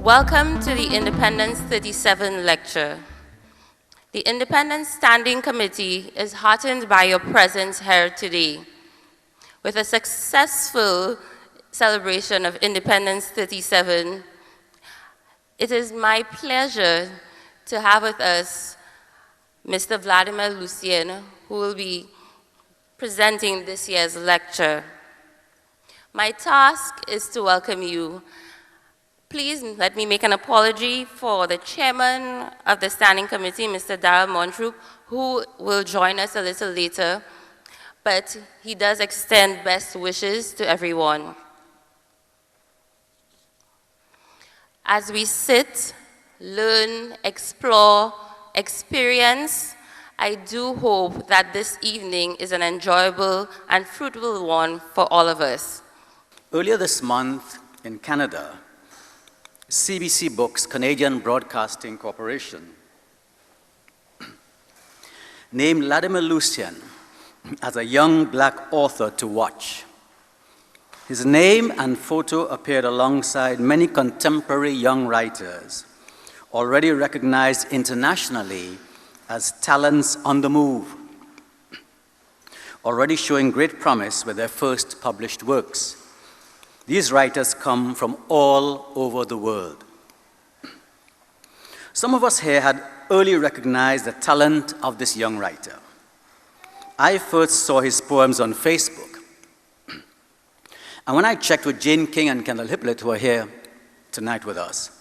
Welcome to the Independence 37 lecture. The Independence Standing Committee is heartened by your presence here today. With a successful celebration of Independence 37, it is my pleasure to have with us Mr. Vladimir Lucien, who will be presenting this year's lecture. My task is to welcome you. Please let me make an apology for the chairman of the Standing Committee, Mr. Darrell Montroop, who will join us a little later, but he does extend best wishes to everyone. As we sit, learn, explore, experience, I do hope that this evening is an enjoyable and fruitful one for all of us. Earlier this month in Canada, CBC Books, Canadian Broadcasting Corporation, named Vladimir Lucian as a young black author to watch. His name and photo appeared alongside many contemporary young writers, already recognized internationally as talents on the move, already showing great promise with their first published works. These writers come from all over the world. Some of us here had early recognized the talent of this young writer. I first saw his poems on Facebook. And when I checked with Jane King and Kendall Hippolyte, who are here tonight with us,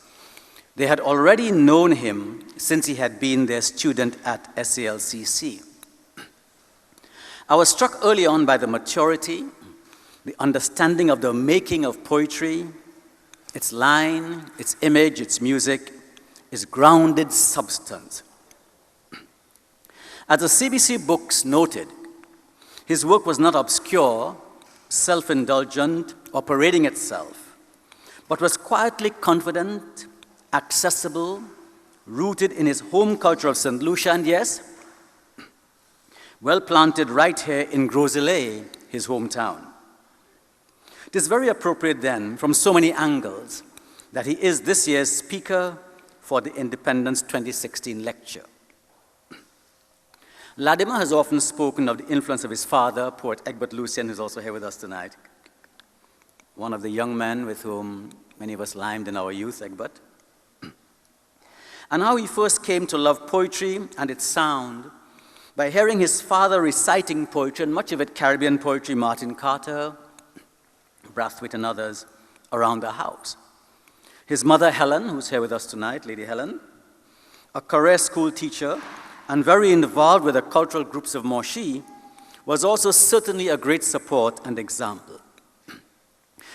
they had already known him since he had been their student at SALCC. I was struck early on by the maturity, the understanding of the making of poetry, its line, its image, its music, its grounded substance. As the CBC Books noted, his work was not obscure, self-indulgent, or parading itself, but was quietly confident, accessible, rooted in his home culture of St. Lucia, and yes, well planted right here in Gros-Islet, his hometown. It is very appropriate then, from so many angles, that he is this year's speaker for the Independence 2016 lecture. Vladimir has often spoken of the influence of his father, poet Egbert Lucien, who's also here with us tonight, one of the young men with whom many of us rhymed in our youth, Egbert, and how he first came to love poetry and its sound by hearing his father reciting poetry, and much of it Caribbean poetry, Martin Carter, Brathwaite, and others around the house. His mother, Helen, who's here with us tonight, Lady Helen, a career school teacher and very involved with the cultural groups of Moshi, was also certainly a great support and example.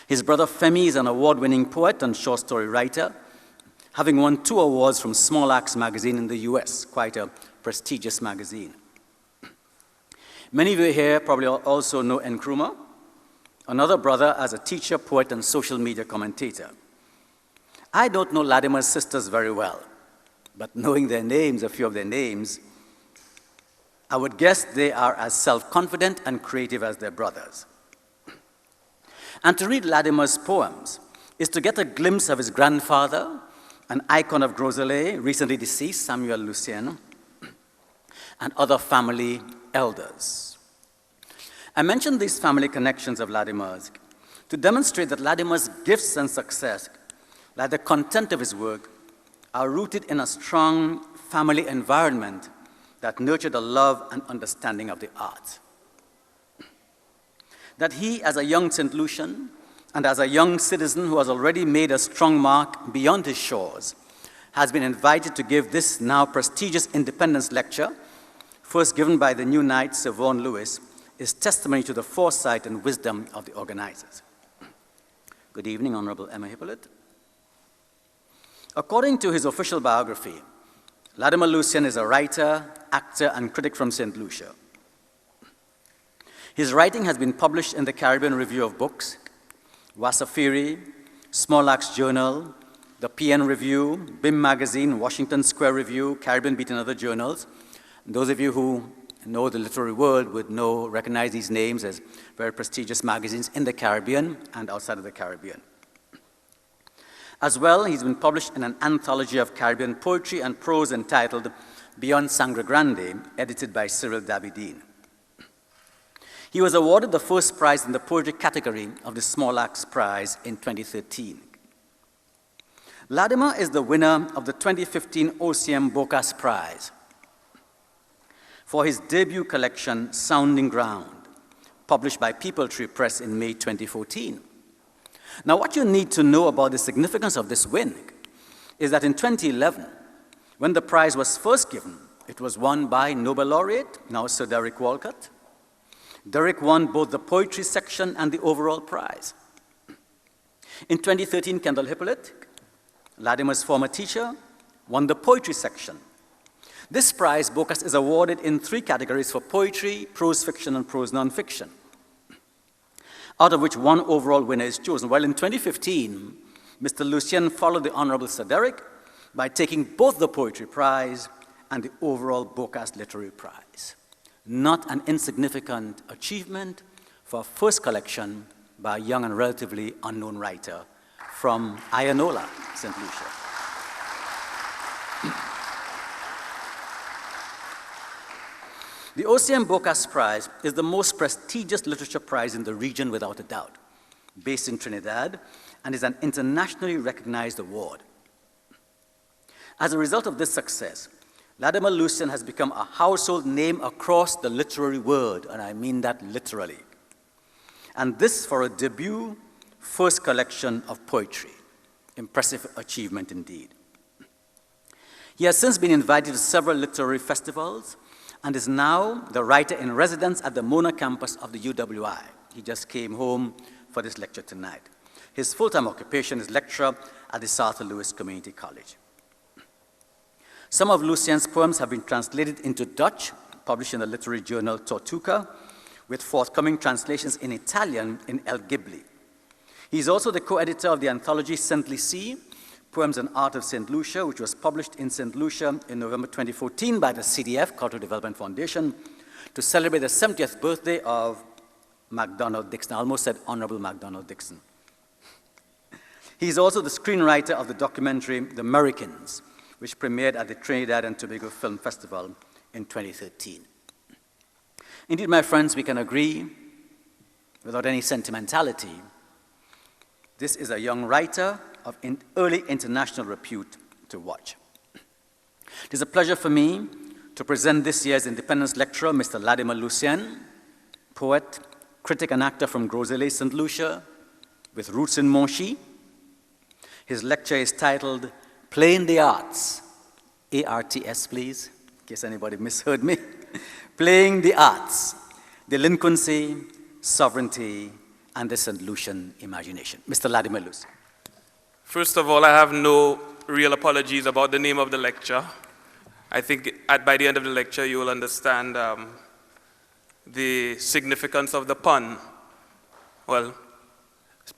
His brother Femi is an award-winning poet and short story writer, having won 2 awards from Small Axe magazine in the US, quite a prestigious magazine. Many of you here probably also know Nkrumah, another brother as a teacher, poet, and social media commentator. I don't know Vladimir's sisters very well, but knowing their names, a few of their names, I would guess they are as self-confident and creative as their brothers. And to read Vladimir's poems is to get a glimpse of his grandfather, an icon of Gros-Islet, recently deceased, Samuel Lucien, and other family elders. I mentioned these family connections of Vladimir's to demonstrate that Vladimir's gifts and success, like the content of his work, are rooted in a strong family environment that nurtured a love and understanding of the arts. That he, as a young St. Lucian, and as a young citizen who has already made a strong mark beyond his shores, has been invited to give this now prestigious independence lecture, first given by the new knight, Sir Vaughan Lewis, is testimony to the foresight and wisdom of the organizers. Good evening, Honorable Emma Hippolyte. According to his official biography, Vladimir Lucien is a writer, actor, and critic from St. Lucia. His writing has been published in the Caribbean Review of Books, Wasafiri, Small Axe Journal, the PN Review, BIM Magazine, Washington Square Review, Caribbean Beat, and other journals. And those of you who know the literary world would recognize these names as very prestigious magazines in the Caribbean and outside of the Caribbean. As well, he's been published in an anthology of Caribbean poetry and prose entitled Beyond Sangre Grande, edited by Cyril Davidine. He was awarded the first prize in the poetry category of the Small Acts Prize in 2013. Vladimir is the winner of the 2015 OCM Bocas Prize for his debut collection, Sounding Ground, published by People Tree Press in May 2014. Now, what you need to know about the significance of this win is that in 2011, when the prize was first given, it was won by Nobel laureate, now Sir Derek Walcott. Derek won both the poetry section and the overall prize. In 2013, Kendall Hippolyte, Vladimir's former teacher, won the poetry section. This prize, Bocas, is awarded in 3 categories for poetry, prose fiction, and prose nonfiction, out of which 1 overall winner is chosen. While in 2015, Mr. Lucien followed the Honorable Sir Derek by taking both the poetry prize and the overall Bocas Literary Prize. Not an insignificant achievement for a first collection by a young and relatively unknown writer from Ayanola, St. Lucia. The OCM Bocas Prize is the most prestigious literature prize in the region without a doubt, based in Trinidad, and is an internationally recognized award. As a result of this success, Vladimir Lucian has become a household name across the literary world, and I mean that literally. And this for a debut first collection of poetry. Impressive achievement indeed. He has since been invited to several literary festivals and is now the writer in residence at the Mona campus of the UWI. He just came home for this lecture tonight. His full-time occupation is lecturer at the South Louis Community College. Some of Lucien's poems have been translated into Dutch, published in the literary journal Tortuga, with forthcoming translations in Italian in El Ghibli. He is also the co-editor of the anthology Saint Lucie, Poems and Art of St. Lucia, which was published in St. Lucia in November 2014 by the CDF, Cultural Development Foundation, to celebrate the 70th birthday of MacDonald Dixon. I almost said Honorable MacDonald Dixon. He is also the screenwriter of the documentary The Americans, which premiered at the Trinidad and Tobago Film Festival in 2013. Indeed, my friends, we can agree, without any sentimentality, this is a young writer of early international repute to watch. It is a pleasure for me to present this year's Independence Lecturer, Mr. Vladimir Lucien, poet, critic, and actor from Gros-Islet, St. Lucia, with roots in Monchy. His lecture is titled Playin the Arts, A-R-T-S, please, in case anybody misheard me. Playin the Arts, Delinquency, Sovereignty, and the St. Lucian Imagination. Mr. Vladimir Lucien. First of all, I have no real apologies about the name of the lecture. I think by the end of the lecture, you will understand the significance of the pun. Well,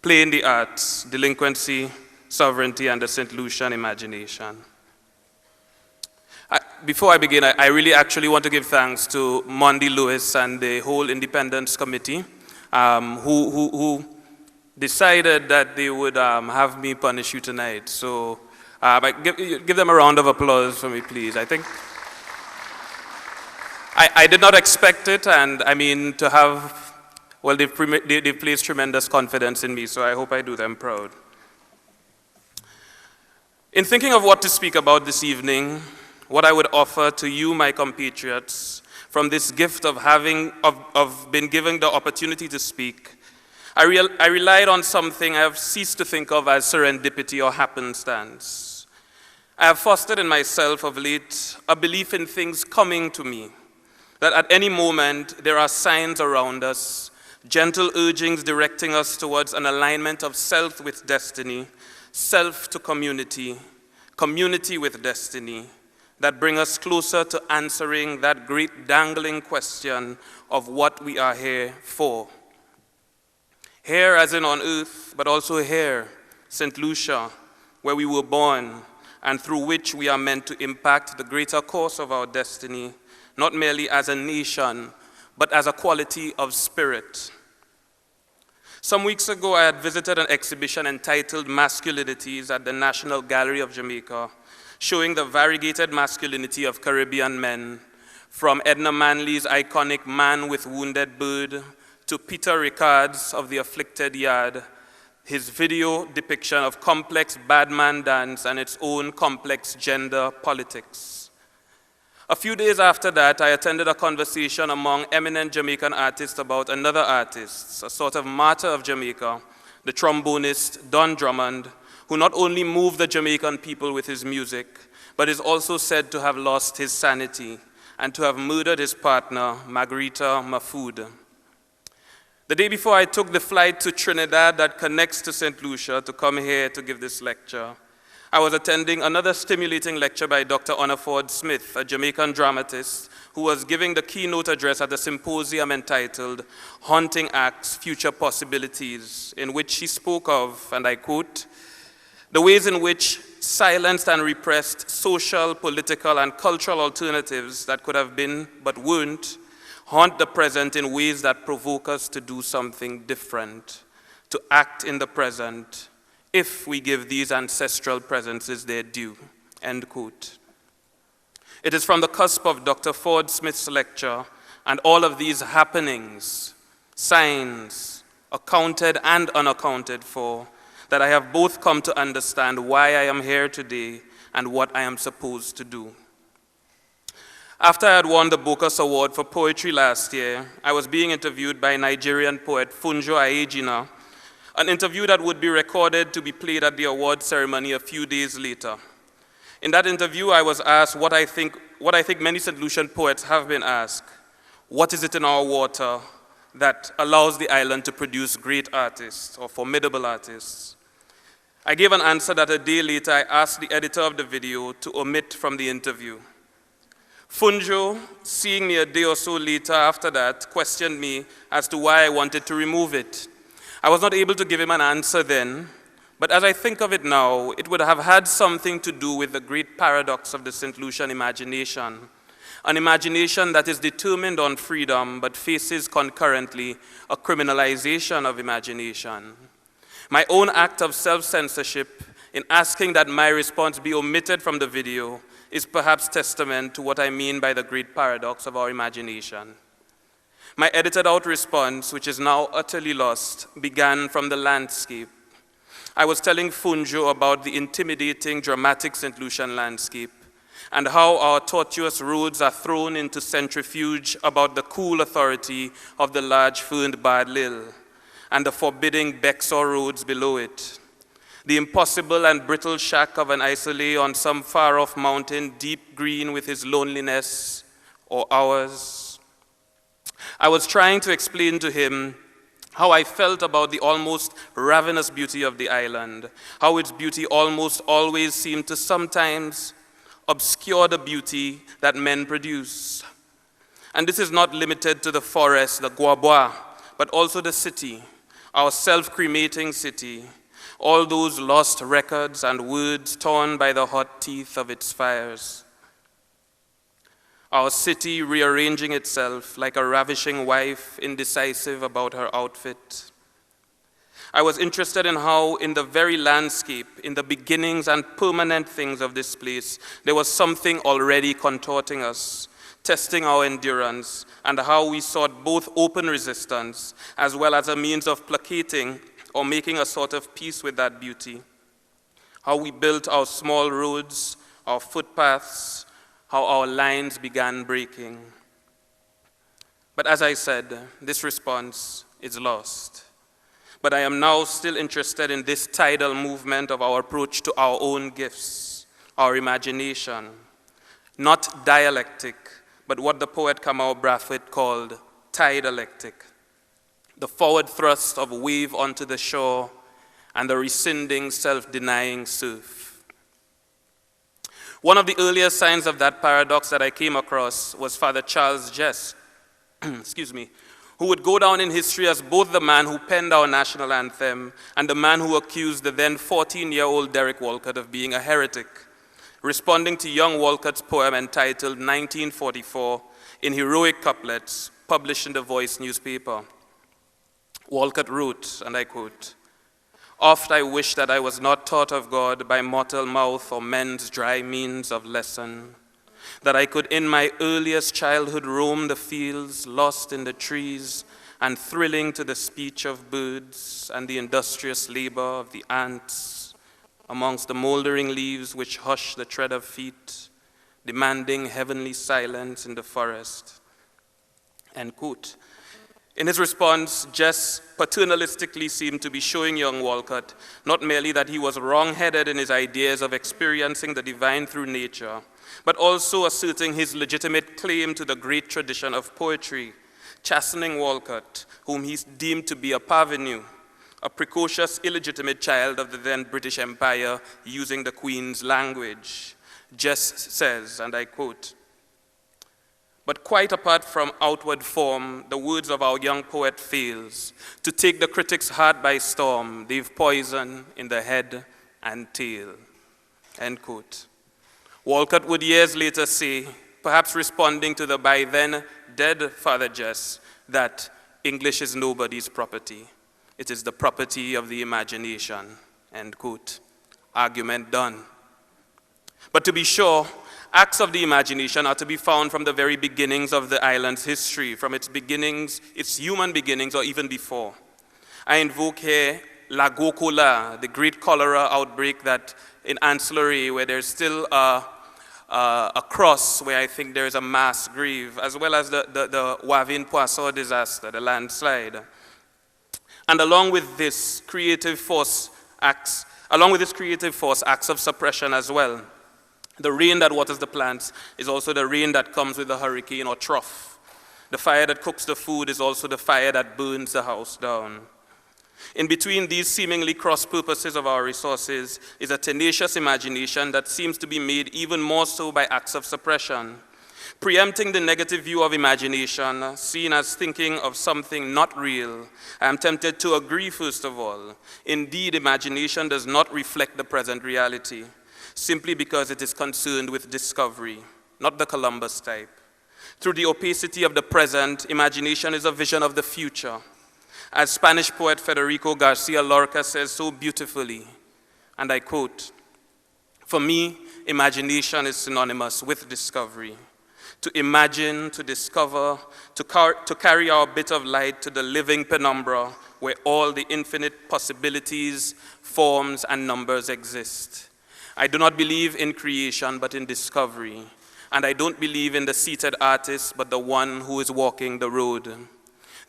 Playin the Arts, Delinquency, Sovereignty, and the St. Lucian Imagination. Before I begin, I really actually want to give thanks to Mondi Lewis and the whole Independence Committee who decided that they would have me punish you tonight. So give them a round of applause for me, please. I think I did not expect it, and I mean to have, well, they've placed tremendous confidence in me, so I hope I do them proud. In thinking of what to speak about this evening, what I would offer to you, my compatriots, from this gift of been given the opportunity to speak, I relied on something I have ceased to think of as serendipity or happenstance. I have fostered in myself of late a belief in things coming to me, that at any moment there are signs around us, gentle urgings directing us towards an alignment of self with destiny, self to community, community with destiny, that bring us closer to answering that great dangling question of what we are here for. Here as in on earth, but also here, St. Lucia, where we were born and through which we are meant to impact the greater course of our destiny, not merely as a nation, but as a quality of spirit. Some weeks ago, I had visited an exhibition entitled Masculinities at the National Gallery of Jamaica, showing the variegated masculinity of Caribbean men, from Edna Manley's iconic Man with Wounded Bird to Peter Ricard's of The Afflicted Yard, his video depiction of complex badman dance and its own complex gender politics. A few days after that, I attended a conversation among eminent Jamaican artists about another artist, a sort of martyr of Jamaica, the trombonist Don Drummond, who not only moved the Jamaican people with his music, but is also said to have lost his sanity and to have murdered his partner, Margarita Mafood. The day before I took the flight to Trinidad that connects to St. Lucia to come here to give this lecture, I was attending another stimulating lecture by Dr. Onaford Smith, a Jamaican dramatist, who was giving the keynote address at a symposium entitled Haunting Acts, Future Possibilities, in which she spoke of, and I quote, the ways in which silenced and repressed social, political, and cultural alternatives that could have been but weren't haunt the present in ways that provoke us to do something different, to act in the present, if we give these ancestral presences their due, end quote. It is from the cusp of Dr. Ford Smith's lecture and all of these happenings, signs, accounted and unaccounted for, that I have both come to understand why I am here today and what I am supposed to do. After I had won the Bocas Award for Poetry last year, I was being interviewed by Nigerian poet Funjo Aegina, an interview that would be recorded to be played at the award ceremony a few days later. In that interview, I was asked what I think many St. Lucian poets have been asked. What is it in our water that allows the island to produce great artists or formidable artists? I gave an answer that a day later I asked the editor of the video to omit from the interview. Funjo, seeing me a day or so later after that, questioned me as to why I wanted to remove it. I was not able to give him an answer then, but as I think of it now, it would have had something to do with the great paradox of the St. Lucian imagination, an imagination that is determined on freedom but faces concurrently a criminalization of imagination. My own act of self-censorship in asking that my response be omitted from the video is perhaps testament to what I mean by the great paradox of our imagination. My edited out response, which is now utterly lost, began from the landscape. I was telling Funjo about the intimidating, dramatic St. Lucian landscape and how our tortuous roads are thrown into centrifuge about the cool authority of the large ferned Bad Lil and the forbidding Bexor roads below it. The impossible and brittle shack of an isolate on some far-off mountain, deep green with his loneliness, or ours. I was trying to explain to him how I felt about the almost ravenous beauty of the island, how its beauty almost always seemed to sometimes obscure the beauty that men produce. And this is not limited to the forest, the guabois, but also the city, our self-cremating city, all those lost records and words torn by the hot teeth of its fires. Our city rearranging itself like a ravishing wife, indecisive about her outfit. I was interested in how, in the very landscape, in the beginnings and permanent things of this place, there was something already contorting us, testing our endurance, and how we sought both open resistance as well as a means of placating or making a sort of peace with that beauty. How we built our small roads, our footpaths, how our lines began breaking. But as I said, this response is lost. But I am now still interested in this tidal movement of our approach to our own gifts, our imagination, not dialectic, but what the poet Kamau Brathwaite called tidalectic, the forward thrust of a wave onto the shore and the rescinding, self-denying surf. One of the earliest signs of that paradox that I came across was Father Charles Jess, who would go down in history as both the man who penned our national anthem and the man who accused the then 14-year-old Derek Walcott of being a heretic, responding to young Walcott's poem entitled 1944 in heroic couplets published in the Voice newspaper. Walcott wrote, and I quote, "Oft I wish that I was not taught of God by mortal mouth or men's dry means of lesson, that I could in my earliest childhood roam the fields, lost in the trees, and thrilling to the speech of birds and the industrious labor of the ants, amongst the moldering leaves which hush the tread of feet, demanding heavenly silence in the forest." End quote. In his response, Jess paternalistically seemed to be showing young Walcott not merely that he was wrong-headed in his ideas of experiencing the divine through nature, but also asserting his legitimate claim to the great tradition of poetry, chastening Walcott, whom he deemed to be a parvenu, a precocious, illegitimate child of the then British Empire using the Queen's language. Jess says, and I quote, "But quite apart from outward form, the words of our young poet fails to take the critic's heart by storm. They've poison in the head and tail." End quote. Walcott would years later say, perhaps responding to the by then dead Father Jess, that English is nobody's property. It is the property of the imagination. End quote. Argument done. But to be sure, acts of the imagination are to be found from the very beginnings of the island's history, from its beginnings, its human beginnings, or even before. I invoke here La Gokola, the great cholera outbreak that in Ancillary, where there's still a cross where I think there is a mass grave, as well as the Wavin Poisson disaster, the landslide. And along with this creative force, acts of suppression as well. The rain that waters the plants is also the rain that comes with the hurricane or trough. The fire that cooks the food is also the fire that burns the house down. In between these seemingly cross purposes of our resources is a tenacious imagination that seems to be made even more so by acts of suppression. Preempting the negative view of imagination, seen as thinking of something not real, I am tempted to agree first of all. Indeed, imagination does not reflect the present reality, simply because it is concerned with discovery, not the Columbus type. Through the opacity of the present, imagination is a vision of the future. As Spanish poet Federico Garcia Lorca says so beautifully, and I quote, "For me, imagination is synonymous with discovery. To imagine, to discover, to carry our bit of light to the living penumbra where all the infinite possibilities, forms, and numbers exist. I do not believe in creation, but in discovery. And I don't believe in the seated artist, but the one who is walking the road.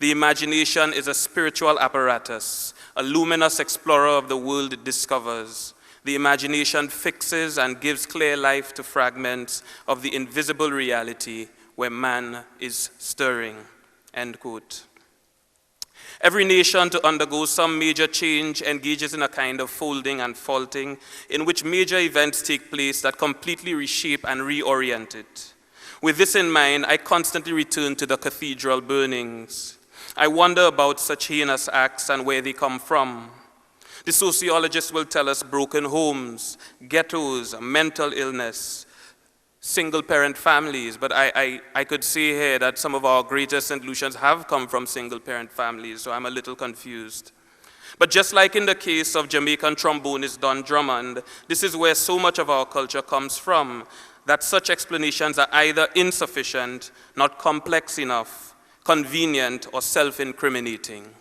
The imagination is a spiritual apparatus, a luminous explorer of the world it discovers. The imagination fixes and gives clear life to fragments of the invisible reality where man is stirring." End quote. Every nation to undergo some major change engages in a kind of folding and faulting in which major events take place that completely reshape and reorient it. With this in mind, I constantly return to the cathedral burnings. I wonder about such heinous acts and where they come from. The sociologists will tell us broken homes, ghettos, mental illness, single-parent families, but I could say here that some of our greatest St. Lucians have come from single-parent families, so I'm a little confused. But just like in the case of Jamaican trombonist Don Drummond, this is where so much of our culture comes from, that such explanations are either insufficient, not complex enough, convenient, or self-incriminating.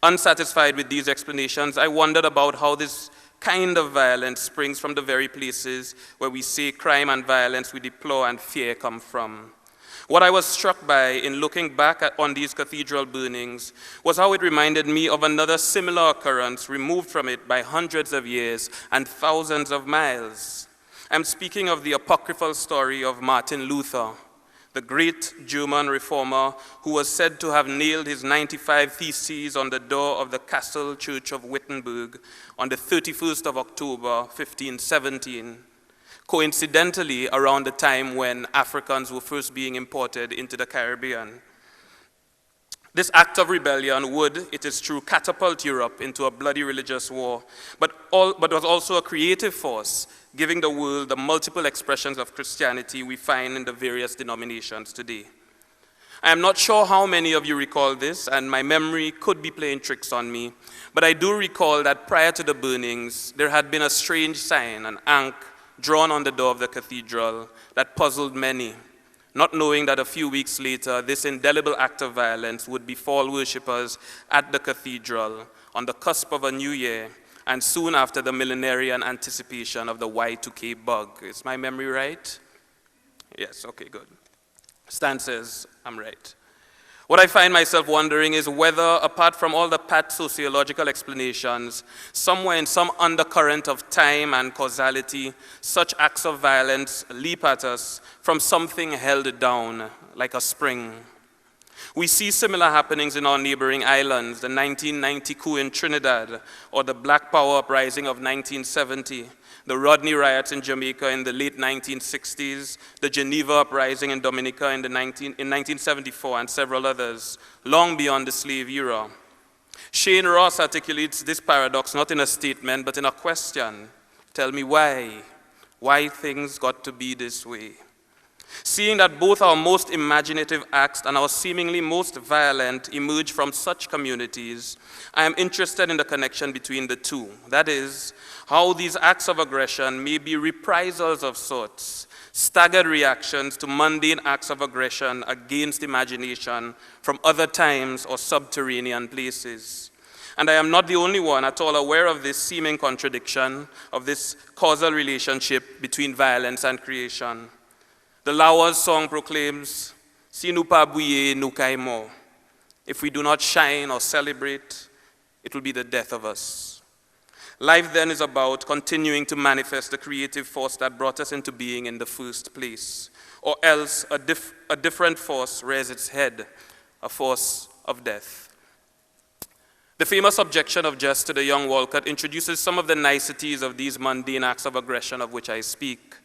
Unsatisfied with these explanations, I wondered about how this kind of violence springs from the very places where we say crime and violence we deplore and fear come from. What I was struck by in looking back on these cathedral burnings was how it reminded me of another similar occurrence removed from it by hundreds of years and thousands of miles. I'm speaking of the apocryphal story of Martin Luther, the great German reformer who was said to have nailed his 95 Theses on the door of the Castle Church of Wittenberg on the 31st of October, 1517, coincidentally around the time when Africans were first being imported into the Caribbean. This act of rebellion would, it is true, catapult Europe into a bloody religious war, but was also a creative force, giving the world the multiple expressions of Christianity we find in the various denominations today. I am not sure how many of you recall this, and my memory could be playing tricks on me, but I do recall that prior to the burnings, there had been a strange sign, an ankh, drawn on the door of the cathedral that puzzled many, not knowing that a few weeks later, this indelible act of violence would befall worshippers at the cathedral on the cusp of a new year, and soon after the millenarian anticipation of the Y2K bug. Is my memory right? Yes, okay, good. Stan says I'm right. What I find myself wondering is whether, apart from all the pat sociological explanations, somewhere in some undercurrent of time and causality, such acts of violence leap at us from something held down, like a spring. We see similar happenings in our neighboring islands, the 1990 coup in Trinidad, or the Black Power uprising of 1970, the Rodney riots in Jamaica in the late 1960s, the Geneva uprising in Dominica in 1974, and several others, long beyond the slave era. Shane Ross articulates this paradox not in a statement, but in a question. Tell me why? Why things got to be this way? Seeing that both our most imaginative acts and our seemingly most violent emerge from such communities, I am interested in the connection between the two. That is, how these acts of aggression may be reprisals of sorts, staggered reactions to mundane acts of aggression against imagination from other times or subterranean places. And I am not the only one at all aware of this seeming contradiction, of this causal relationship between violence and creation. The Lawas song proclaims, "Si nous pas bouiller, nous caïmons." If we do not shine or celebrate, it will be the death of us. Life then is about continuing to manifest the creative force that brought us into being in the first place, or else a different force rears its head, a force of death. The famous objection of Just to the young Walcott introduces some of the niceties of these mundane acts of aggression of which I speak.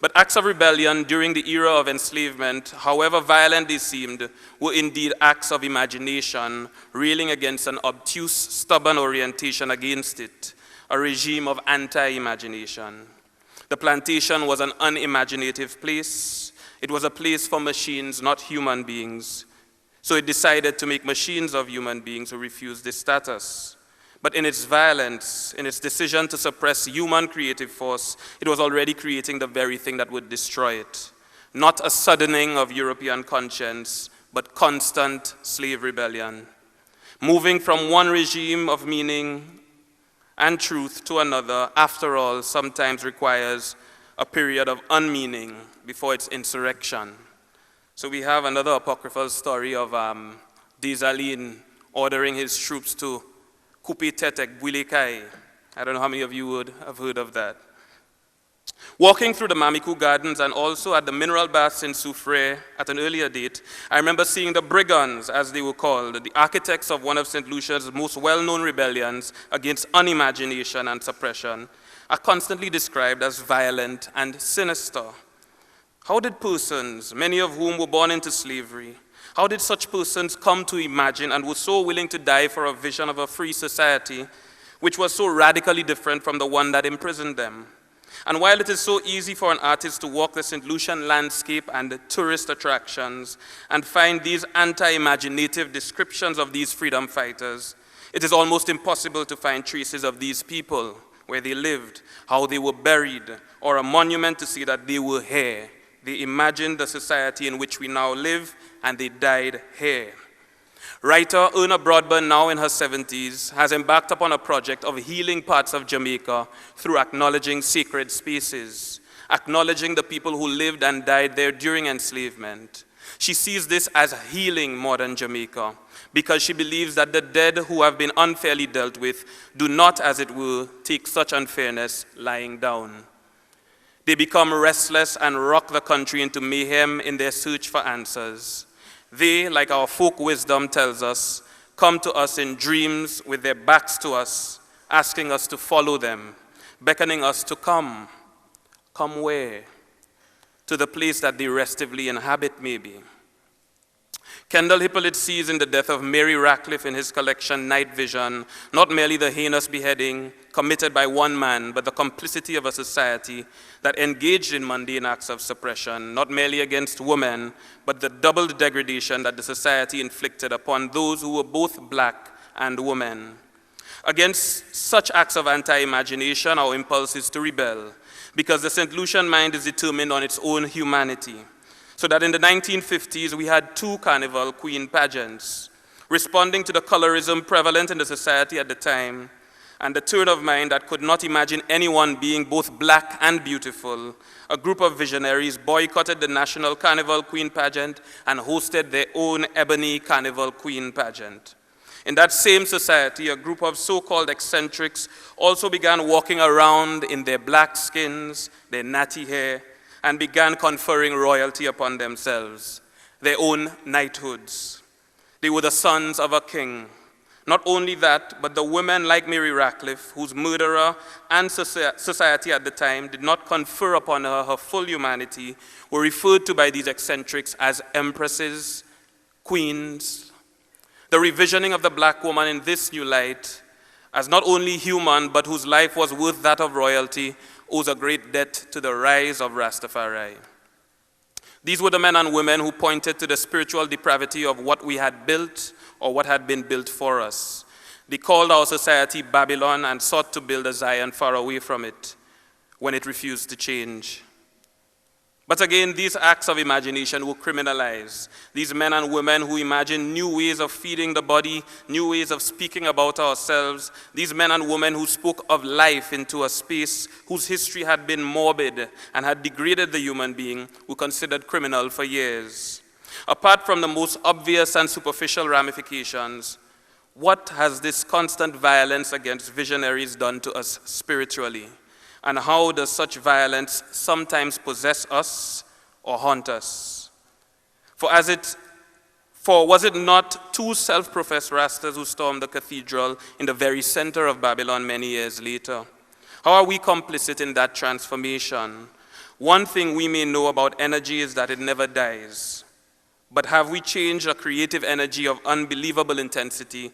But acts of rebellion during the era of enslavement, however violent they seemed, were indeed acts of imagination, railing against an obtuse, stubborn orientation against it, a regime of anti-imagination. The plantation was an unimaginative place. It was a place for machines, not human beings. So it decided to make machines of human beings who refused this status. But in its violence, in its decision to suppress human creative force, it was already creating the very thing that would destroy it. Not a suddening of European conscience, but constant slave rebellion. Moving from one regime of meaning and truth to another, after all, sometimes requires a period of unmeaning before its insurrection. So we have another apocryphal story of Desaline ordering his troops to Kupi Tetek Builekai. I don't know how many of you would have heard of that. Walking through the Mamiku Gardens and also at the mineral baths in Soufrière at an earlier date, I remember seeing the brigands, as they were called, the architects of one of St. Lucia's most well-known rebellions against unimagination and suppression, are constantly described as violent and sinister. How did persons, many of whom were born into slavery, how did such persons come to imagine and were so willing to die for a vision of a free society which was so radically different from the one that imprisoned them? And while it is so easy for an artist to walk the St. Lucian landscape and the tourist attractions and find these anti-imaginative descriptions of these freedom fighters, it is almost impossible to find traces of these people, where they lived, how they were buried, or a monument to see that they were here. They imagined the society in which we now live, and they died here. Writer Erna Broadbent, now in her 70s, has embarked upon a project of healing parts of Jamaica through acknowledging sacred spaces, acknowledging the people who lived and died there during enslavement. She sees this as healing modern Jamaica, because she believes that the dead who have been unfairly dealt with do not, as it were, take such unfairness lying down. They become restless and rock the country into mayhem in their search for answers. They, like our folk wisdom tells us, come to us in dreams with their backs to us, asking us to follow them, beckoning us to come. Come where? To the place that they restively inhabit, maybe. Kendall Hippolyte sees in the death of Mary Ratcliffe in his collection Night Vision not merely the heinous beheading committed by one man, but the complicity of a society that engaged in mundane acts of suppression, not merely against women, but the doubled degradation that the society inflicted upon those who were both black and women. Against such acts of anti-imagination, our impulse is to rebel, because the St. Lucian mind is determined on its own humanity. So that in the 1950s, we had 2 carnival queen pageants, responding to the colorism prevalent in the society at the time, and the turn of mind that could not imagine anyone being both black and beautiful. A group of visionaries boycotted the National Carnival Queen pageant and hosted their own Ebony Carnival Queen pageant. In that same society, a group of so-called eccentrics also began walking around in their black skins, their natty hair, and began conferring royalty upon themselves, their own knighthoods. They were the sons of a king. Not only that, but the women like Mary Ratcliffe, whose murderer and society at the time did not confer upon her her full humanity, were referred to by these eccentrics as empresses, queens. The revisioning of the black woman in this new light, as not only human, but whose life was worth that of royalty, owes a great debt to the rise of Rastafari. These were the men and women who pointed to the spiritual depravity of what we had built or what had been built for us. They called our society Babylon and sought to build a Zion far away from it when it refused to change. But again, these acts of imagination were criminalized. These men and women who imagined new ways of feeding the body, new ways of speaking about ourselves, these men and women who spoke of life into a space whose history had been morbid and had degraded the human being, were considered criminal for years. Apart from the most obvious and superficial ramifications, what has this constant violence against visionaries done to us spiritually? And how does such violence sometimes possess us or haunt us? For was it not 2 self-professed Rastas who stormed the cathedral in the very center of Babylon many years later? How are we complicit in that transformation? One thing we may know about energy is that it never dies. But have we changed a creative energy of unbelievable intensity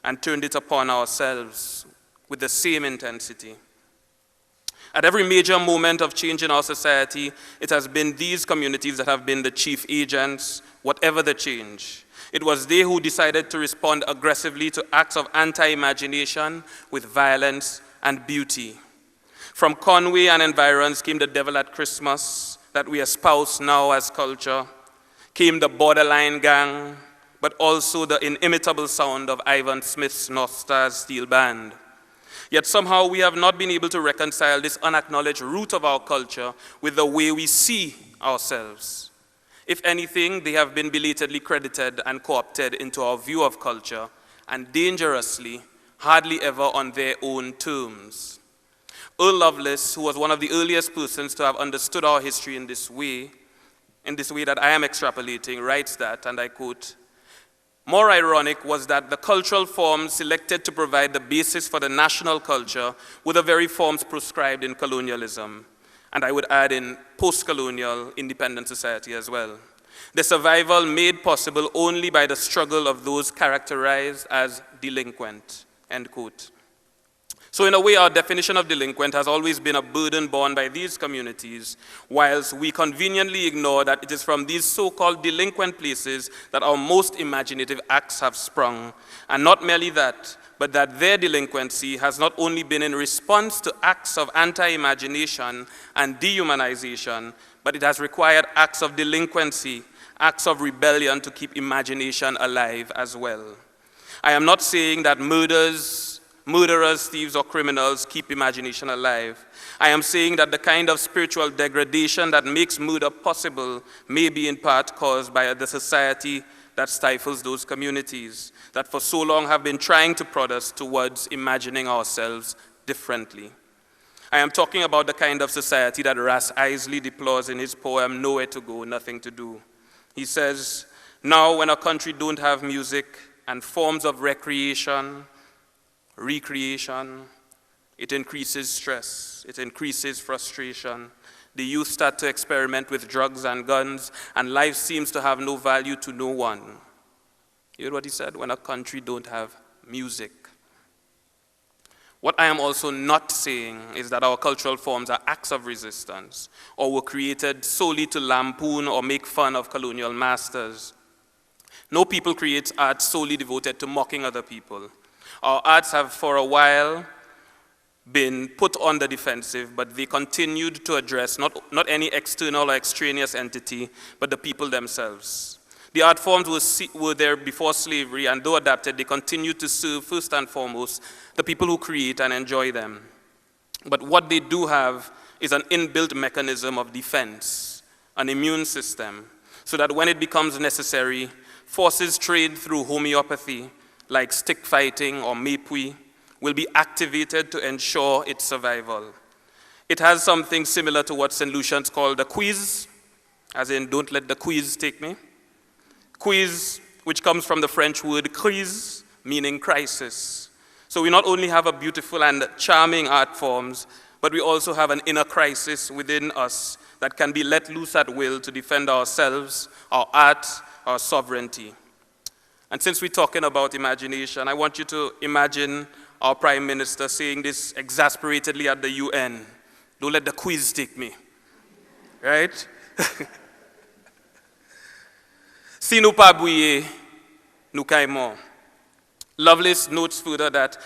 and turned it upon ourselves with the same intensity? At every major moment of change in our society, it has been these communities that have been the chief agents, whatever the change. It was they who decided to respond aggressively to acts of anti-imagination with violence and beauty. From Conway and environs came the devil at Christmas that we espouse now as culture, came the borderline gang, but also the inimitable sound of Ivan Smith's North Stars Steel Band. Yet somehow we have not been able to reconcile this unacknowledged root of our culture with the way we see ourselves. If anything, they have been belatedly credited and co-opted into our view of culture, and dangerously, hardly ever on their own terms. Earl Lovelace, who was one of the earliest persons to have understood our history in this way that I am extrapolating, writes that, and I quote, "More ironic was that the cultural forms selected to provide the basis for the national culture were the very forms prescribed in colonialism, and I would add in post-colonial independent society as well. The survival made possible only by the struggle of those characterized as delinquent," end quote. So in a way, our definition of delinquent has always been a burden borne by these communities, whilst we conveniently ignore that it is from these so-called delinquent places that our most imaginative acts have sprung. And not merely that, but that their delinquency has not only been in response to acts of anti-imagination and dehumanization, but it has required acts of delinquency, acts of rebellion to keep imagination alive as well. I am not saying that murderers, thieves, or criminals keep imagination alive. I am saying that the kind of spiritual degradation that makes murder possible may be in part caused by the society that stifles those communities, that for so long have been trying to prod us towards imagining ourselves differently. I am talking about the kind of society that Ras Isley deplores in his poem, "Nowhere to Go, Nothing to Do." He says, "Now when a country don't have music and forms of recreation, it increases stress, it increases frustration. The youth start to experiment with drugs and guns, and life seems to have no value to no one. You heard what he said? When a country don't have music. What I am also not saying is that our cultural forms are acts of resistance or were created solely to lampoon or make fun of colonial masters. No people creates art solely devoted to mocking other people. Our arts have for a while been put on the defensive, but they continued to address not any external or extraneous entity, but the people themselves. The art forms were there before slavery, and though adapted, they continue to serve first and foremost the people who create and enjoy them. But what they do have is an inbuilt mechanism of defense, an immune system, so that when it becomes necessary, forces trained through homeopathy, like stick fighting or mapui, will be activated to ensure its survival. It has something similar to what St. Lucians call the quiz, as in, don't let the quiz take me. Quiz, which comes from the French word crise, meaning crisis. So we not only have a beautiful and charming art forms, but we also have an inner crisis within us that can be let loose at will to defend ourselves, our art, our sovereignty. And since we're talking about imagination, I want you to imagine our Prime Minister saying this exasperatedly at the UN. Don't let the quiz take me. Right? Si nous pas bouiller, nous caïmons. Lovelace notes further that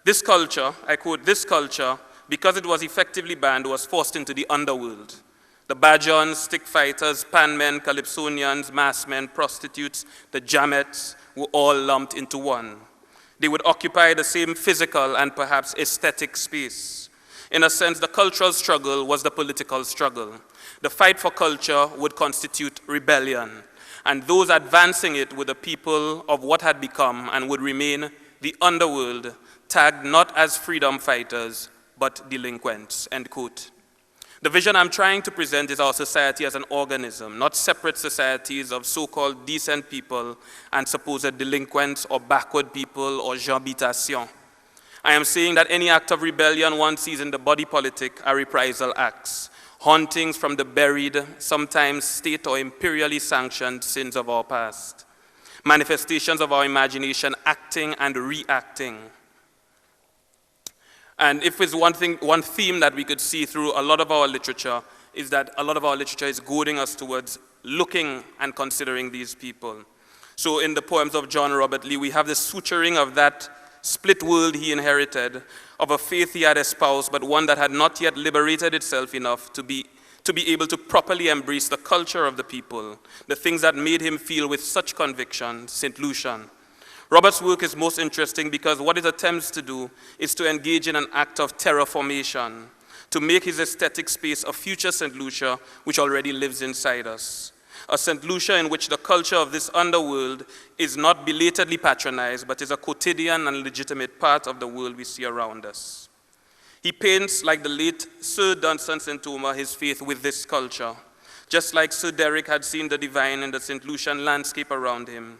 this culture, I quote, this culture, because it was effectively banned, was forced into the underworld. The Bajons, stick fighters, panmen, calypsonians, massmen, prostitutes, the jammets were all lumped into one. They would occupy the same physical and perhaps aesthetic space. In a sense, the cultural struggle was the political struggle. The fight for culture would constitute rebellion, and those advancing it were the people of what had become and would remain the underworld, tagged not as freedom fighters, but delinquents, end quote. The vision I'm trying to present is our society as an organism, not separate societies of so-called decent people and supposed delinquents or backward people or jambitation. I am saying that any act of rebellion one sees in the body politic are reprisal acts, hauntings from the buried, sometimes state or imperially sanctioned sins of our past, manifestations of our imagination acting and reacting. And if there's one theme that we could see through a lot of our literature is that a lot of our literature is goading us towards looking and considering these people. So in the poems of John Robert Lee, we have the suturing of that split world he inherited, of a faith he had espoused, but one that had not yet liberated itself enough to be able to properly embrace the culture of the people, the things that made him feel with such conviction, St. Lucian. Robert's work is most interesting because what it attempts to do is to engage in an act of terraformation, to make his aesthetic space a future St. Lucia which already lives inside us. A St. Lucia in which the culture of this underworld is not belatedly patronized, but is a quotidian and legitimate part of the world we see around us. He paints, like the late Sir Dunstan St. Omer, his faith with this culture, just like Sir Derek had seen the divine in the St. Lucian landscape around him.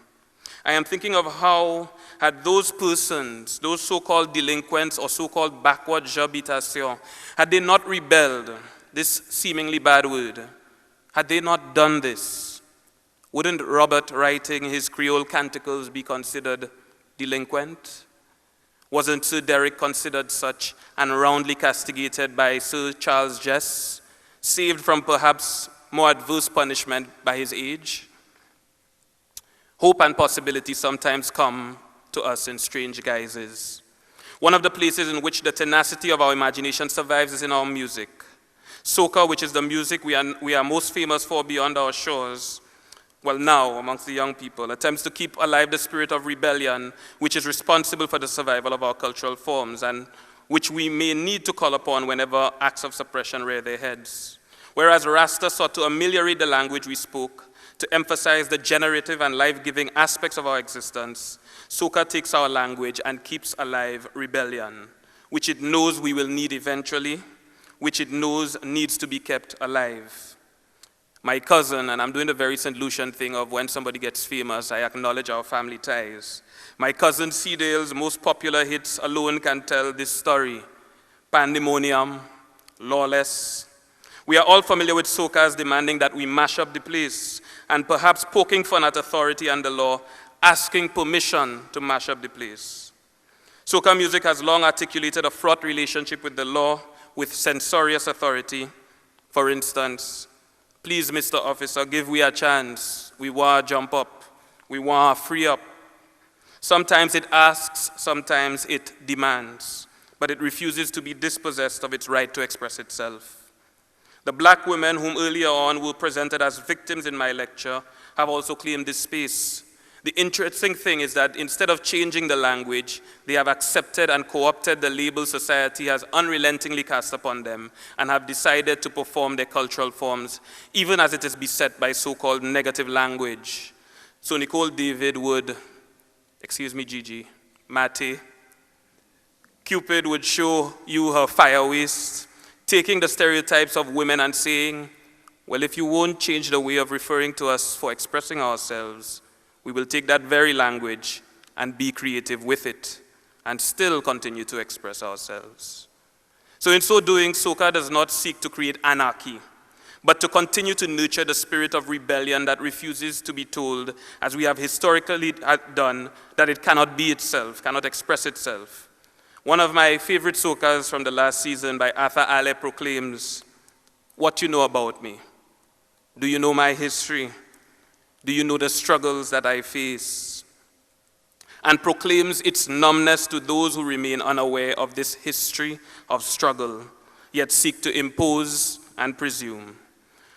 I am thinking of how had those persons, those so-called delinquents or so-called backward habitation, had they not rebelled, this seemingly bad word, had they not done this, wouldn't Robert writing his Creole canticles be considered delinquent? Wasn't Sir Derek considered such and roundly castigated by Sir Charles Jess, saved from perhaps more adverse punishment by his age? Hope and possibility sometimes come to us in strange guises. One of the places in which the tenacity of our imagination survives is in our music. Soca, which is the music we are most famous for beyond our shores, well now amongst the young people, attempts to keep alive the spirit of rebellion, which is responsible for the survival of our cultural forms and which we may need to call upon whenever acts of suppression rear their heads. Whereas Rasta sought to ameliorate the language we spoke, to emphasize the generative and life-giving aspects of our existence, Soca takes our language and keeps alive rebellion, which it knows we will need eventually, which it knows needs to be kept alive. My cousin, and I'm doing the very St. Lucian thing of when somebody gets famous, I acknowledge our family ties. My cousin Cedale's most popular hits alone can tell this story. Pandemonium, Lawless. We are all familiar with soca's demanding that we mash up the place, and perhaps poking fun at authority and the law asking permission to mash up the place. Soca music has long articulated a fraught relationship with the law, with censorious authority. For instance, please, Mr. Officer, give we a chance. We want to jump up. We want to free up. Sometimes it asks, sometimes it demands, but it refuses to be dispossessed of its right to express itself. The black women whom earlier on were presented as victims in my lecture have also claimed this space. The interesting thing is that instead of changing the language, they have accepted and co-opted the label society has unrelentingly cast upon them and have decided to perform their cultural forms, even as it is beset by so-called negative language. So Nicole David would, excuse me, Gigi, Mate, Cupid would show you her fire waste, taking the stereotypes of women and saying, well, if you won't change the way of referring to us for expressing ourselves, we will take that very language and be creative with it and still continue to express ourselves. So in so doing, soca does not seek to create anarchy, but to continue to nurture the spirit of rebellion that refuses to be told, as we have historically done, that it cannot be itself, cannot express itself. One of my favorite soca's from the last season by Arthur Ale proclaims, "What you know about me? Do you know my history? Do you know the struggles that I face?" And proclaims its numbness to those who remain unaware of this history of struggle, yet seek to impose and presume.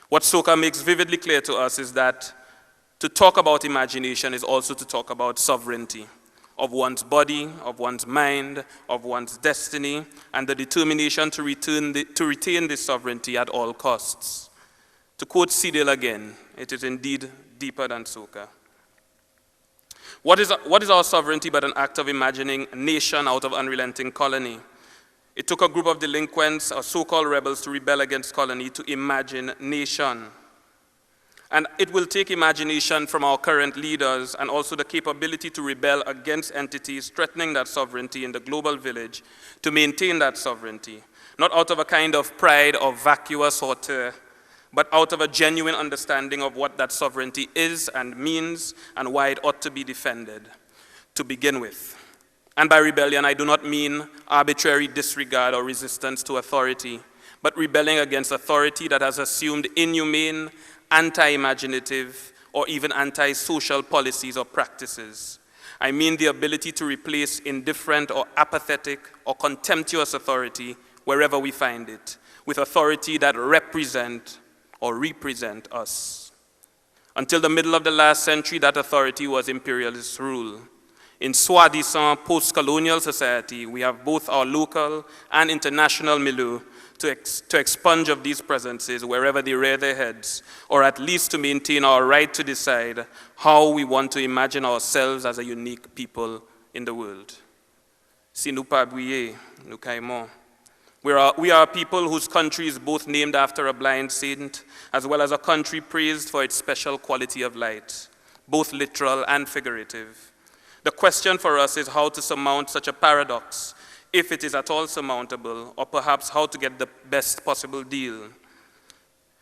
What soca makes vividly clear to us is that to talk about imagination is also to talk about sovereignty of one's body, of one's mind, of one's destiny, and the determination to retain this sovereignty at all costs. To quote Cedil again, it is indeed deeper than soca. What is our sovereignty but an act of imagining a nation out of unrelenting colony? It took a group of delinquents or so-called rebels to rebel against colony to imagine nation. And it will take imagination from our current leaders and also the capability to rebel against entities threatening that sovereignty in the global village to maintain that sovereignty, not out of a kind of pride or vacuous hauteur, but out of a genuine understanding of what that sovereignty is and means and why it ought to be defended to begin with. And by rebellion, I do not mean arbitrary disregard or resistance to authority, but rebelling against authority that has assumed inhumane, anti-imaginative, or even anti-social policies or practices. I mean the ability to replace indifferent or apathetic or contemptuous authority wherever we find it, with authority that represent us. Until the middle of the last century, that authority was imperialist rule. In soi-disant post-colonial society, we have both our local and international milieu to expunge of these presences wherever they rear their heads, or at least to maintain our right to decide how we want to imagine ourselves as a unique people in the world. Si nous pas bouiller, nous caïmons. We are a people whose country is both named after a blind saint, as well as a country praised for its special quality of light, both literal and figurative. The question for us is how to surmount such a paradox, if it is at all surmountable, or perhaps how to get the best possible deal.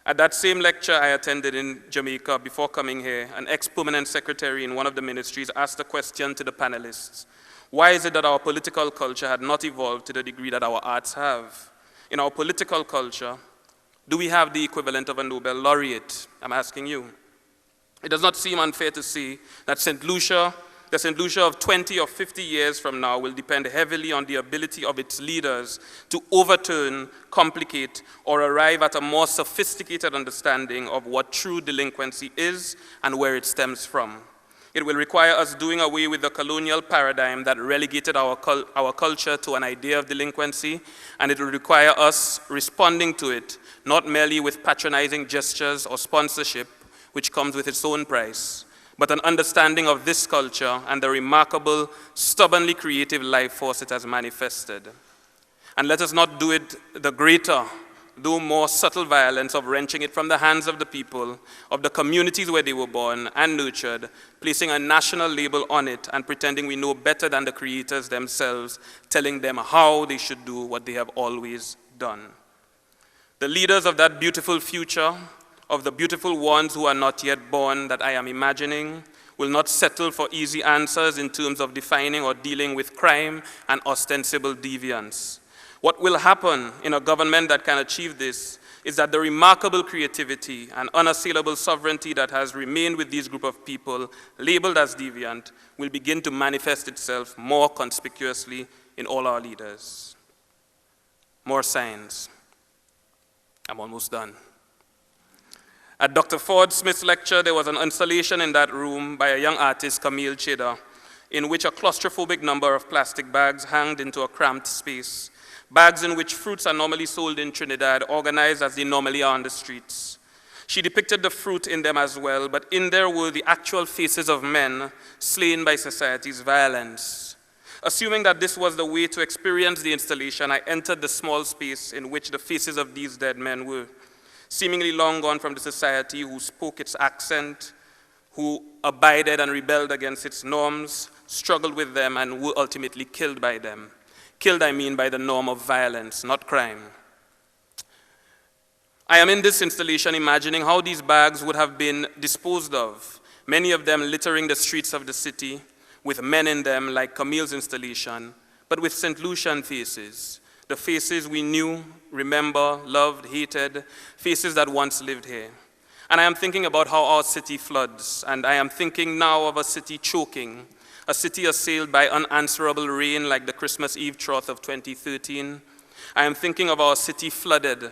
At that same lecture I attended in Jamaica before coming here, an ex-permanent secretary in one of the ministries asked a question to the panelists. Why is it that our political culture had not evolved to the degree that our arts have? In our political culture, do we have the equivalent of a Nobel laureate? I'm asking you. It does not seem unfair to say that the St. Lucia of 20 or 50 years from now will depend heavily on the ability of its leaders to overturn, complicate, or arrive at a more sophisticated understanding of what true delinquency is and where it stems from. It will require us doing away with the colonial paradigm that relegated our culture to an idea of delinquency, and it will require us responding to it, not merely with patronizing gestures or sponsorship, which comes with its own price, but an understanding of this culture and the remarkable, stubbornly creative life force it has manifested. And let us not do it the greater, though more subtle violence of wrenching it from the hands of the people, of the communities where they were born and nurtured, placing a national label on it and pretending we know better than the creators themselves, telling them how they should do what they have always done. The leaders of that beautiful future, of the beautiful ones who are not yet born that I am imagining, will not settle for easy answers in terms of defining or dealing with crime and ostensible deviance. What will happen in a government that can achieve this is that the remarkable creativity and unassailable sovereignty that has remained with this group of people, labeled as deviant, will begin to manifest itself more conspicuously in all our leaders. More signs. I'm almost done. At Dr. Ford Smith's lecture, there was an installation in that room by a young artist, Camille Cheda, in which a claustrophobic number of plastic bags hanged into a cramped space. Bags in which fruits are normally sold in Trinidad, organized as they normally are on the streets. She depicted the fruit in them as well, but in there were the actual faces of men slain by society's violence. Assuming that this was the way to experience the installation, I entered the small space in which the faces of these dead men were, seemingly long gone from the society who spoke its accent, who abided and rebelled against its norms, struggled with them, and were ultimately killed by them. Killed, I mean, by the norm of violence, not crime. I am in this installation imagining how these bags would have been disposed of, many of them littering the streets of the city, with men in them like Camille's installation, but with St. Lucian faces, the faces we knew, remember, loved, hated, faces that once lived here. And I am thinking about how our city floods, and I am thinking now of a city choking, a city assailed by unanswerable rain like the Christmas Eve drought of 2013. I am thinking of our city flooded,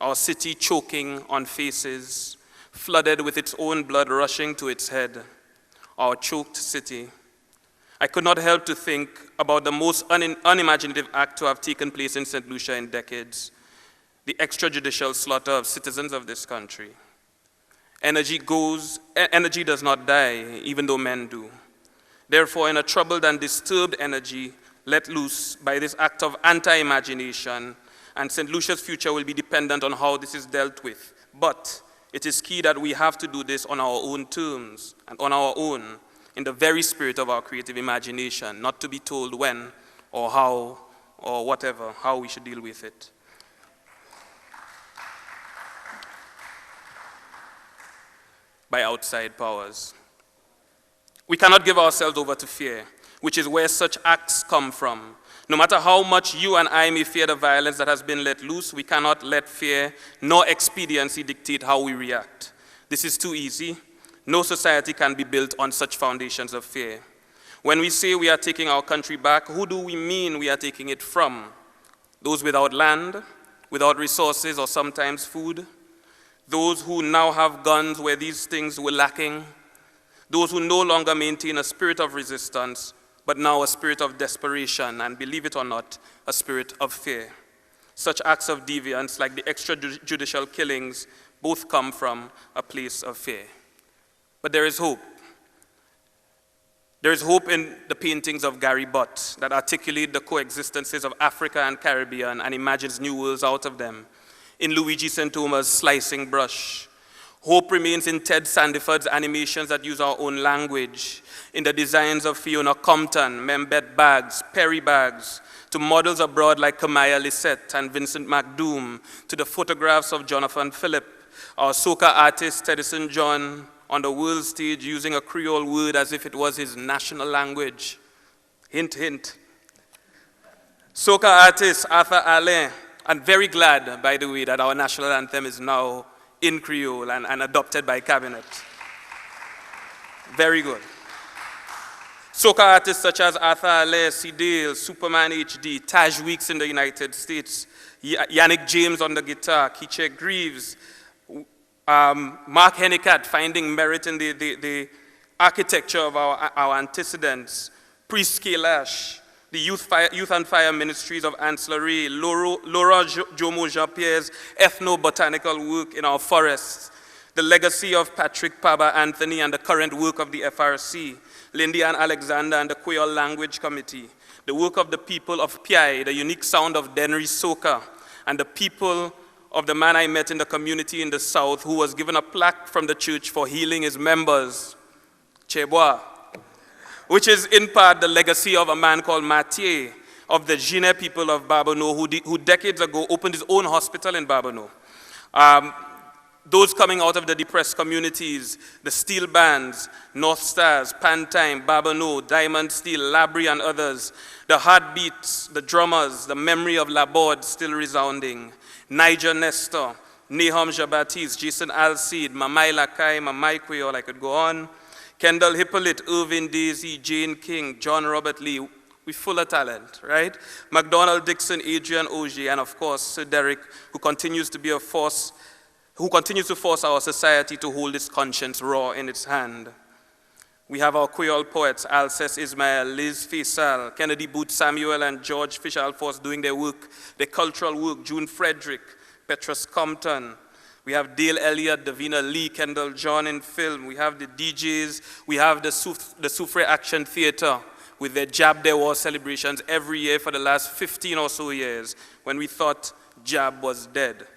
our city choking on faces, flooded with its own blood rushing to its head, our choked city. I could not help to think about the most unimaginative act to have taken place in St. Lucia in decades, the extrajudicial slaughter of citizens of this country. Energy does not die, even though men do. Therefore, in a troubled and disturbed energy let loose by this act of anti-imagination, and St. Lucia's future will be dependent on how this is dealt with. But it is key that we have to do this on our own terms and on our own, in the very spirit of our creative imagination, not to be told when or how or whatever, how we should deal with it. By outside powers. We cannot give ourselves over to fear, which is where such acts come from. No matter how much you and I may fear the violence that has been let loose, we cannot let fear nor expediency dictate how we react. This is too easy. No society can be built on such foundations of fear. When we say we are taking our country back, who do we mean we are taking it from? Those without land, without resources or sometimes food? Those who now have guns where these things were lacking? Those who no longer maintain a spirit of resistance, but now a spirit of desperation, and believe it or not, a spirit of fear. Such acts of deviance, like the extrajudicial killings, both come from a place of fear. But there is hope. There is hope in the paintings of Gary Butt that articulate the coexistences of Africa and Caribbean and imagines new worlds out of them. In Luigi Santoma's Slicing Brush. Hope remains in Ted Sandiford's animations that use our own language, in the designs of Fiona Compton, Membet Bags, Perry Bags, to models abroad like Kamaya Lisette and Vincent McDoom, to the photographs of Jonathan Phillip, our soca artist Teddyson John, on the world stage using a Creole word as if it was his national language. Hint, hint. Soca artist Arthur Alain, and very glad, by the way, that our national anthem is now in Creole and adopted by Cabinet. Very good. Soca artists such as Arthur Alain, Sidale, Superman HD, Taj Weeks in the United States, Yannick James on the guitar, Kiche Greaves, Mark Hennicat finding merit in the architecture of our antecedents, Priest Kailash, the Youth and Fire Ministries of Ancillary, Laura Jomo Jean-Pierre's ethno-botanical work in our forests, the legacy of Patrick Paba Anthony and the current work of the FRC, Lindy and Alexander and the Creole Language Committee, the work of the people of Piai, the unique sound of Dennery Soca, and the people of the man I met in the community in the South who was given a plaque from the church for healing his members, Chebois, which is in part the legacy of a man called Mathieu of the Gine people of Babonneau, who decades ago opened his own hospital in Babonneau. those coming out of the depressed communities, the steel bands, North Stars, Pantime, Babano, Diamond Steel, Labrie and others, the heartbeats, the drummers, the memory of Laborde still resounding, Niger Nestor, Nahum Jabatis, Jason Alcide, Mamai Lakai, Mamai Quayol, I could go on, Kendall Hippolyte, Irving Daisy, Jane King, John Robert Lee, we're full of talent, right? McDonald Dixon, Adrian Ogier, and of course, Sir Derek, who continues to be a force, who continues to force our society to hold its conscience raw in its hand. We have our Creole poets, Alcest Ismail, Liz Faisal, Kennedy Booth Samuel, and George Fisher Alforce doing their work, their cultural work, June Frederick, Petrus Compton. We have Dale Elliott, Davina Lee, Kendall John in film. We have the DJs. We have the Soufre Action Theater with their Jab There War celebrations every year for the last 15 or so years when we thought Jab was dead.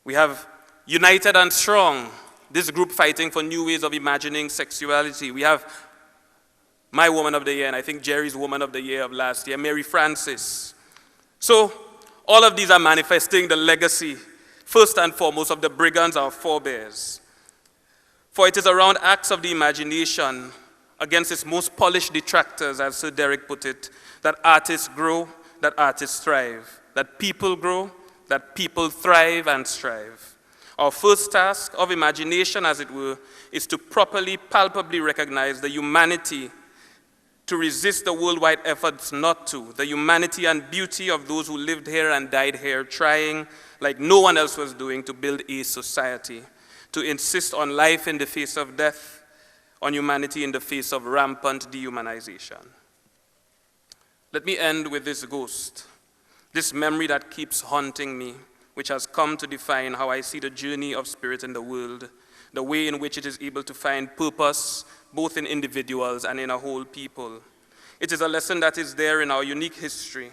We have United and Strong, this group fighting for new ways of imagining sexuality. We have my Woman of the Year, and I think Jerry's Woman of the Year of last year, Mary Francis. So all of these are manifesting the legacy, first and foremost, of the brigands, our forebears. For it is around acts of the imagination against its most polished detractors, as Sir Derek put it, that artists grow, that artists thrive, that people grow, that people thrive and strive. Our first task of imagination, as it were, is to properly, palpably recognize the humanity, to resist the worldwide efforts not to, the humanity and beauty of those who lived here and died here, trying, like no one else was doing, to build a society, to insist on life in the face of death, on humanity in the face of rampant dehumanization. Let me end with this ghost, this memory that keeps haunting me, which has come to define how I see the journey of spirit in the world, the way in which it is able to find purpose, both in individuals and in a whole people. It is a lesson that is there in our unique history.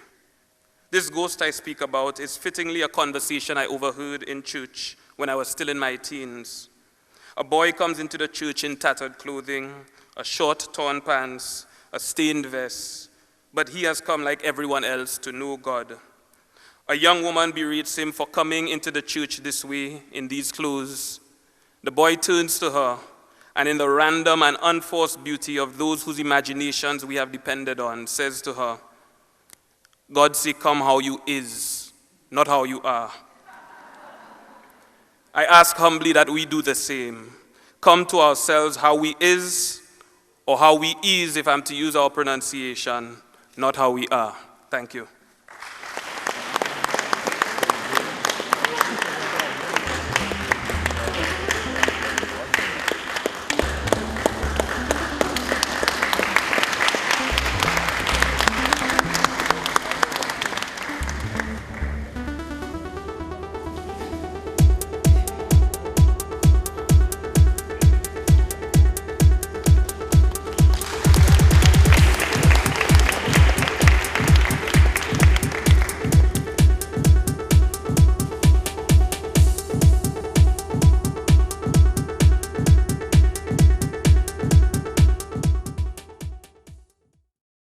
This ghost I speak about is fittingly a conversation I overheard in church when I was still in my teens. A boy comes into the church in tattered clothing, a short torn pants, a stained vest, but he has come like everyone else to know God. A young woman berates him for coming into the church this way, in these clothes. The boy turns to her, and in the random and unforced beauty of those whose imaginations we have depended on, says to her, God say, come how you is, not how you are. I ask humbly that we do the same. Come to ourselves how we is, or how we is, if I'm to use our pronunciation, not how we are. Thank you.